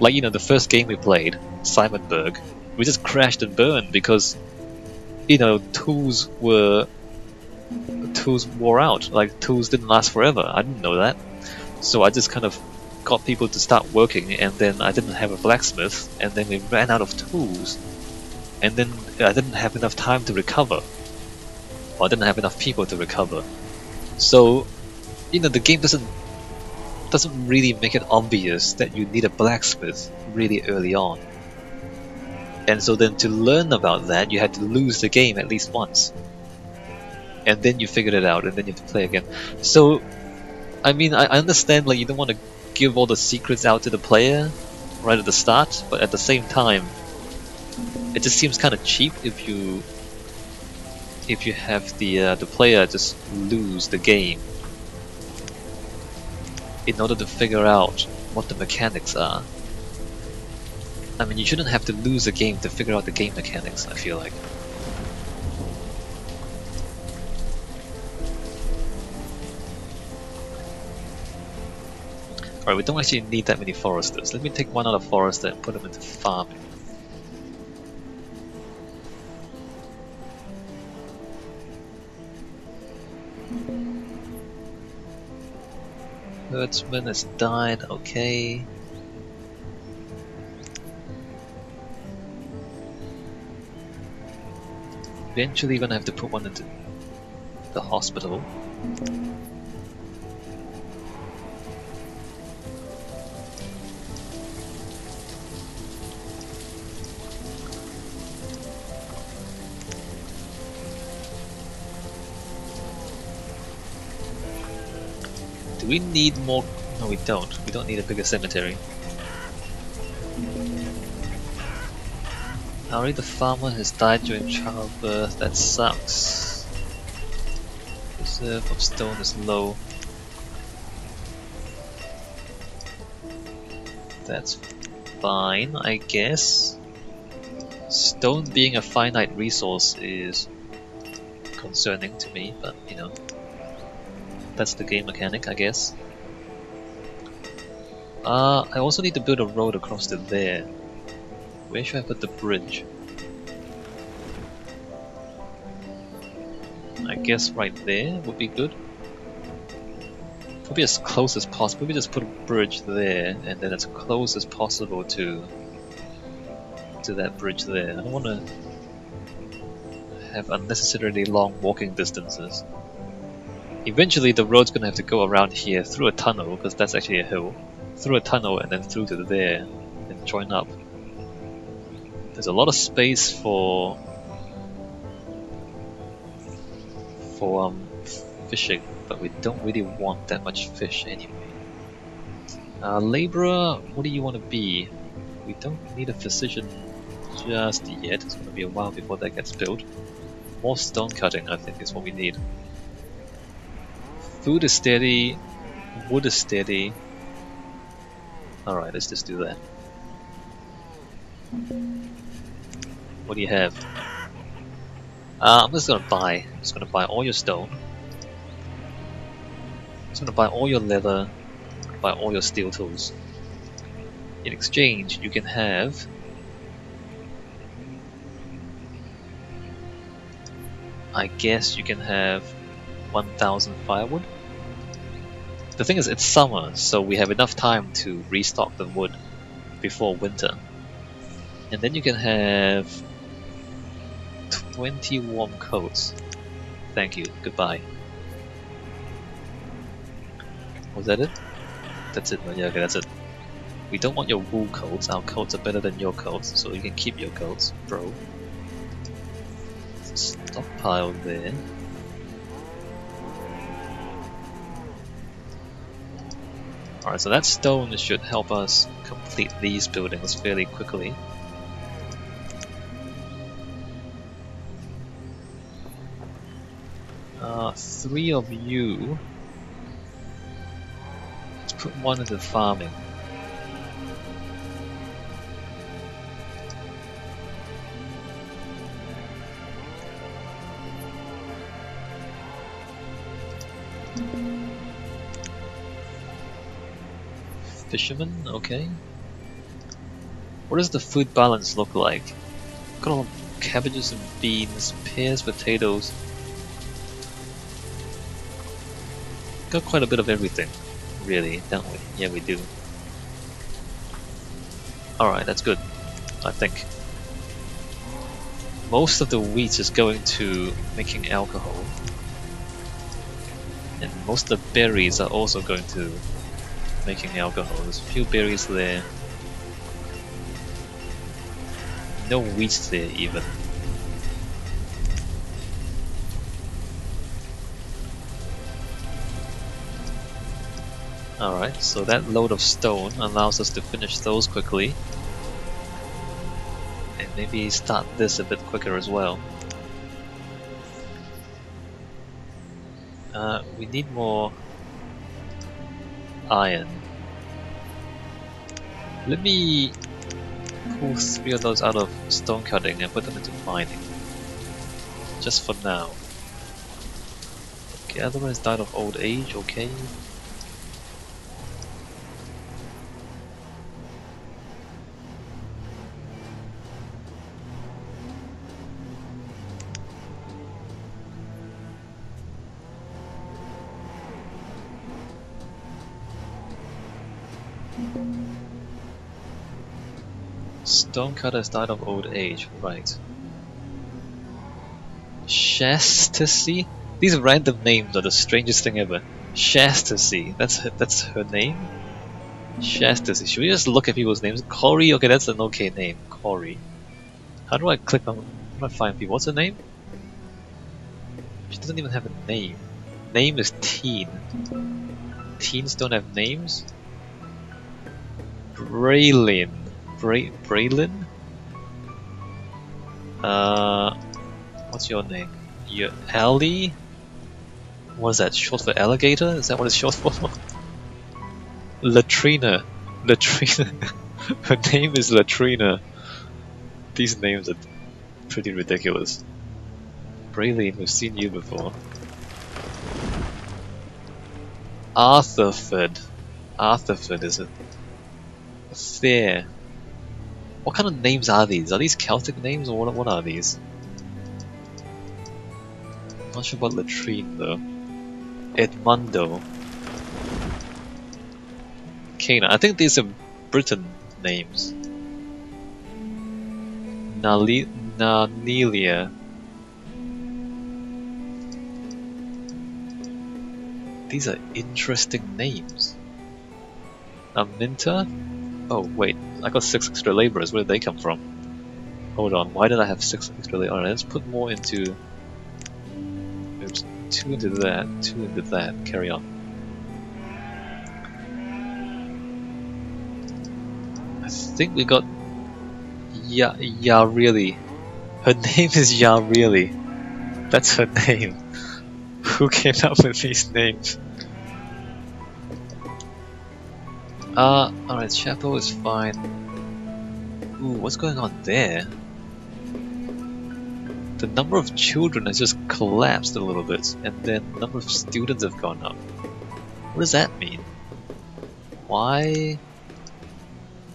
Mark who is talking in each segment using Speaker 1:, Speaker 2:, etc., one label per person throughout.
Speaker 1: Like, you know, the first game we played, Simonberg, we just crashed and burned because, you know, tools wore out. Like, tools didn't last forever. I didn't know that. So I just kind of got people to start working, and then I didn't have a blacksmith, and then we ran out of tools. And then I didn't have enough time to recover. Or I didn't have enough people to recover. So, you know, the game doesn't really make it obvious that you need a blacksmith really early on. And so then to learn about that, you had to lose the game at least once. And then you figured it out, and then you have to play again. So, I mean, I understand, like, you don't want to give all the secrets out to the player right at the start, but at the same time, it just seems kind of cheap if you have the player just lose the game in order to figure out what the mechanics are. I mean, you shouldn't have to lose a game to figure out the game mechanics, I feel like. Alright, we don't actually need that many foresters. Let me take one out of forester and put them into farming. Herdsman has died, okay. Eventually gonna have to put one into the hospital. Do we need more? No, we don't. We don't need a bigger cemetery. Ari the farmer has died during childbirth. That sucks. Reserve of stone is low. That's fine, I guess. Stone being a finite resource is concerning to me, but you know, that's the game mechanic, I guess. I also need to build a road across to there. Where should I put the bridge? I guess right there would be good. Probably as close as possible. Maybe just put a bridge there, and then as close as possible to that bridge there. I don't want to have unnecessarily long walking distances. Eventually the road's going to have to go around here through a tunnel, because that's actually a hill. Through a tunnel and then through to there and join up. There's a lot of space for fishing, but we don't really want that much fish anyway. Laborer, what do you want to be? We don't need a physician just yet. It's going to be a while before that gets built. More stone cutting, I think, is what we need. Food is steady, wood is steady. Alright, let's just do that. What do you have? I'm just gonna buy. I'm just gonna buy all your stone. I'm just gonna buy all your leather, buy all your steel tools. In exchange, you can have I guess you can have 1,000 firewood. The thing is, it's summer, so we have enough time to restock the wood before winter. And then you can have 20 warm coats. Thank you, goodbye. Was that it? That's it, yeah, okay, that's it. We don't want your wool coats. Our coats are better than your coats, so you can keep your coats, bro. Stockpile there. Alright, so that stone should help us complete these buildings fairly quickly. Three of you. Let's put one into farming. Fisherman, okay. What does the food balance look like? Got all cabbages and beans, pears, potatoes. Got quite a bit of everything, really, don't we? Yeah, we do. Alright, that's good, I think. Most of the wheat is going to making alcohol. And most of the berries are also going to making alcohol. There's a few berries there. No wheat there even. Alright, so that load of stone allows us to finish those quickly. And maybe start this a bit quicker as well. We need more iron. Let me pull 3 of those out of stone cutting and put them into mining. Just for now. Okay, otherwise died of old age, okay. Stonecutters died of old age, right. Chastity? These random names are the strangest thing ever. Chastity, that's her name? Chastity. Should we just look at people's names? Corey, okay, that's an okay name. Corey. How do I click on, how do I find people? What's her name? She doesn't even have a name. Name is Teen. Teens don't have names? Braylin. Braylin? What's your name? You're Ellie? What is that, short for alligator? Is that what it's short for? Latrina. Latrina. Her name is Latrina. These names are pretty ridiculous. Braylin, we've seen you before. Arthurford. Arthurford, is it? Fair. What kind of names are these? Are these Celtic names or what are these? Not sure about Latrine though. Edmundo. Cana. I think these are Britain names. Nanelia. These are interesting names. Aminta? Oh wait, I got 6 extra laborers. Where did they come from? Hold on, why did I have 6 extra laborers? Alright, let's put more into... Oops, 2 into that, 2 into that. Carry on. I think we got... Yeah, really. Her name is Ya really. That's her name. Who came up with these names? Alright, Chapeau is fine. Ooh, what's going on there? The number of children has just collapsed a little bit, and then the number of students have gone up. What does that mean? Why?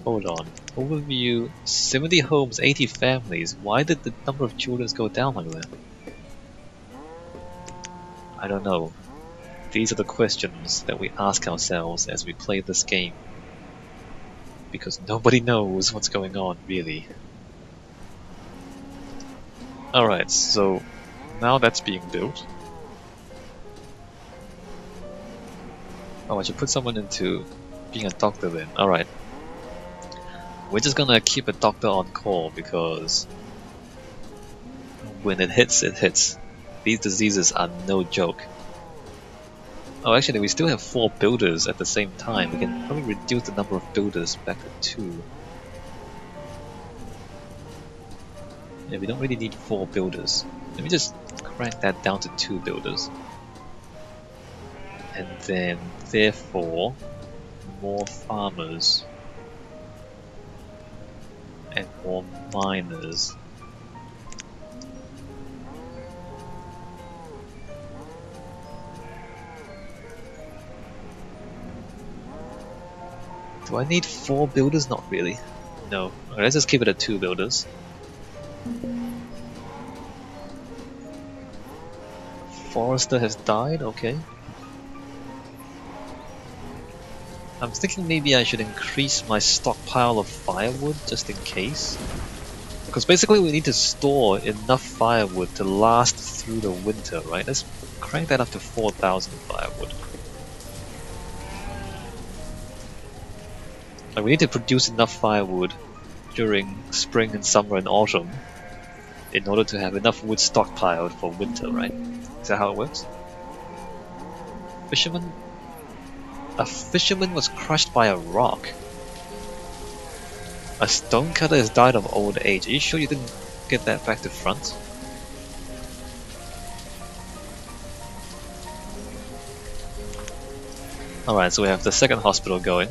Speaker 1: Hold on. Overview, 70 homes, 80 families. Why did the number of children go down like that? I don't know. These are the questions that we ask ourselves as we play this game. Because nobody knows what's going on, really. Alright, so now that's being built. Oh, I should put someone into being a doctor then. Alright. We're just gonna keep a doctor on call because when it hits, it hits. These diseases are no joke. Oh, actually, we still have 4 builders at the same time. We can probably reduce the number of builders back to 2. Yeah, we don't really need 4 builders. Let me just crank that down to 2 builders. And then, therefore, more farmers. And more miners. Do I need 4 builders? Not really. No. Okay, let's just keep it at 2 builders. Forester has died, okay. I'm thinking maybe I should increase my stockpile of firewood just in case. Because basically we need to store enough firewood to last through the winter, right? Let's crank that up to 4,000 firewood. Like we need to produce enough firewood during spring and summer and autumn in order to have enough wood stockpiled for winter, right? Is that how it works? Fisherman? A fisherman was crushed by a rock. A stonecutter has died of old age. Are you sure you didn't get that back to front? Alright, so we have the second hospital going.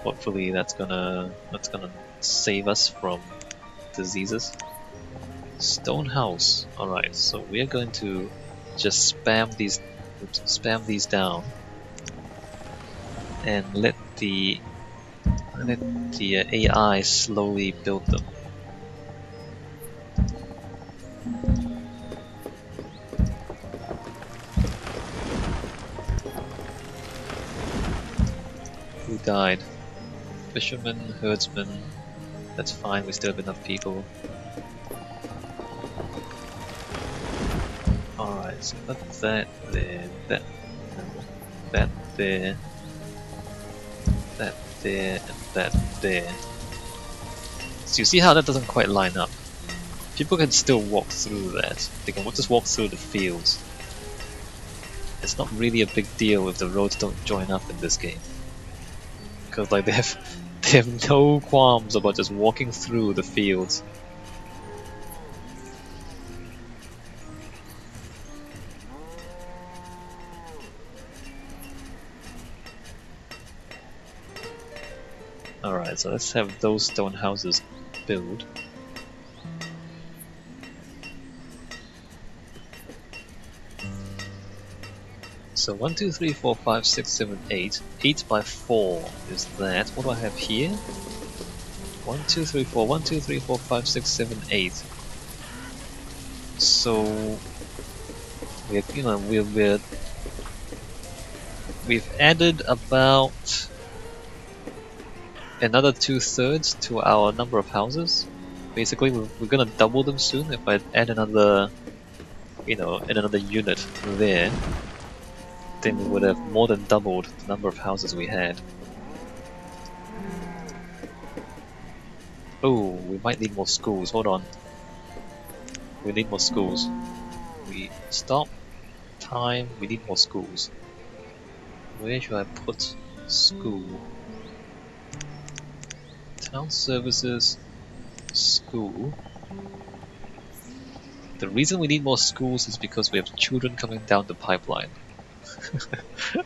Speaker 1: Hopefully that's gonna save us from diseases. Stone house. Alright, so we're going to just spam these down and let the AI slowly build them. Who died? Fisherman, herdsman. That's fine, we still have enough people. Alright, so put that there, that there, that there, and that there. So you see how that doesn't quite line up? People can still walk through that. They can just walk through the fields. It's not really a big deal if the roads don't join up in this game. Because like they have no qualms about just walking through the fields. Alright, so let's have those stone houses build. So 1, 2, 3, 4, 5, 6, 7, 8. 8 by 4 is that. What do I have here? 1, 2, 3, 4, 1, 2, 3, 4, 5, 6, 7, 8. So we've added about another 2/3 to our number of houses. Basically, we're gonna double them soon. If I add another, add another unit there, then we would have more than doubled the number of houses we had. Oh, we might need more schools. Hold on. We need more schools. We stop time. We need more schools. Where should I put school? Town services, school. The reason we need more schools is because we have children coming down the pipeline.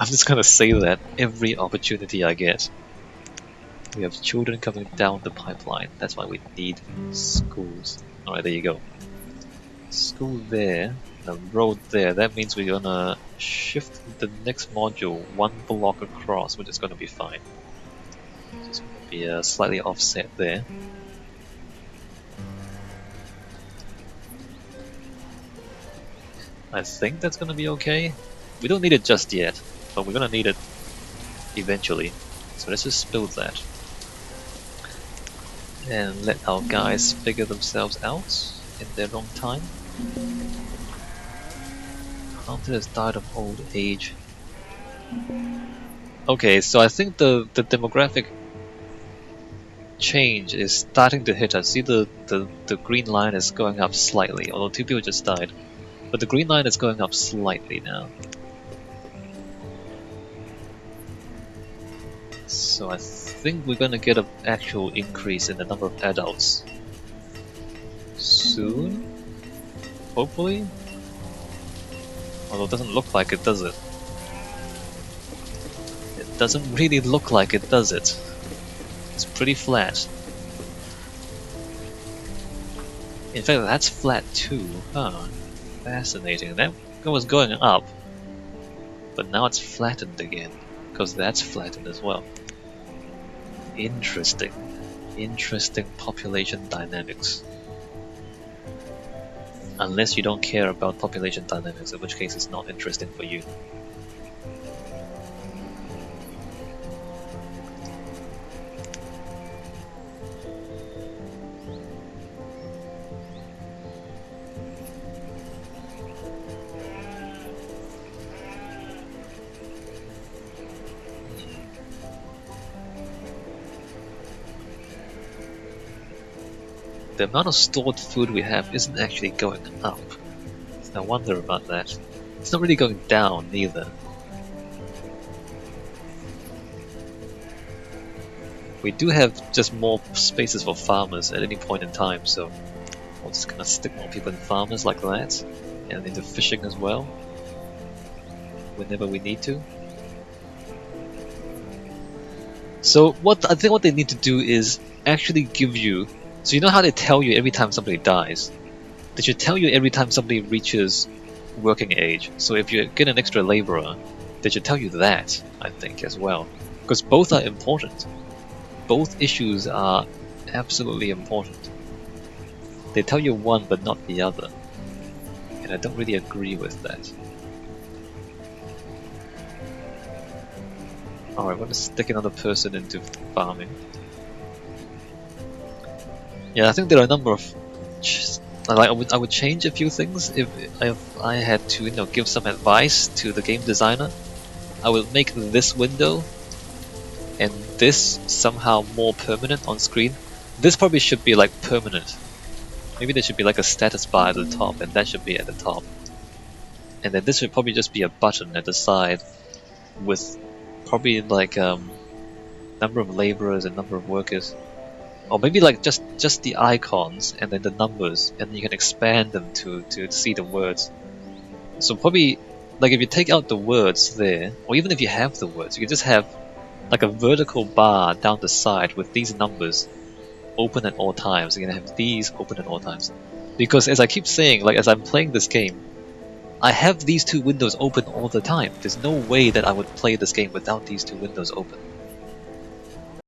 Speaker 1: I'm just gonna say that every opportunity I get. We have children coming down the pipeline. That's why we need schools. Alright, there you go. School there, and a road there. That means we're gonna shift the next module 1 block across, which is gonna be fine. Just gonna be slightly offset there. I think that's gonna be okay. We don't need it just yet, but we're gonna need it eventually. So let's just build that. And let our guys figure themselves out in their own time. Hunter has died of old age. Okay, so I think the demographic change is starting to hit us. See the green line is going up slightly, although 2 people just died. But the green line is going up slightly now. So I think we're gonna get an actual increase in the number of adults soon, hopefully. Although it doesn't look like it, does it? It doesn't really look like it, does it? It's pretty flat. In fact, that's flat too. Huh. Fascinating. That was going up, but now it's flattened again, because that's flattened as well. Interesting. Interesting population dynamics. Unless you don't care about population dynamics, in which case it's not interesting for you. The amount of stored food we have isn't actually going up. I wonder about that. It's not really going down either. We do have just more spaces for farmers at any point in time, so we're just gonna stick more people in farmers like that, and into fishing as well, whenever we need to. So I think what they need to do is actually give you. So you know how they tell you every time somebody dies? They should tell you every time somebody reaches working age. So if you get an extra laborer, they should tell you that, I think, as well. Because both are important. Both issues are absolutely important. They tell you one but not the other. And I don't really agree with that. Alright, I'm going to stick another person into farming. Yeah, I think there are a number of... I would change a few things if I had to, give some advice to the game designer. I would make this window and this somehow more permanent on screen. This probably should be like permanent. Maybe there should be like a status bar at the top, and that should be at the top. And then this should probably just be a button at the side with probably like number of laborers and number of workers. Or maybe like just the icons and then the numbers, and you can expand them to see the words. So probably like if you take out the words there, or even if you have the words, you can just have like a vertical bar down the side with these numbers open at all times. You're gonna have these open at all times. Because as I keep saying, like as I'm playing this game, I have these two windows open all the time. There's no way that I would play this game without these two windows open.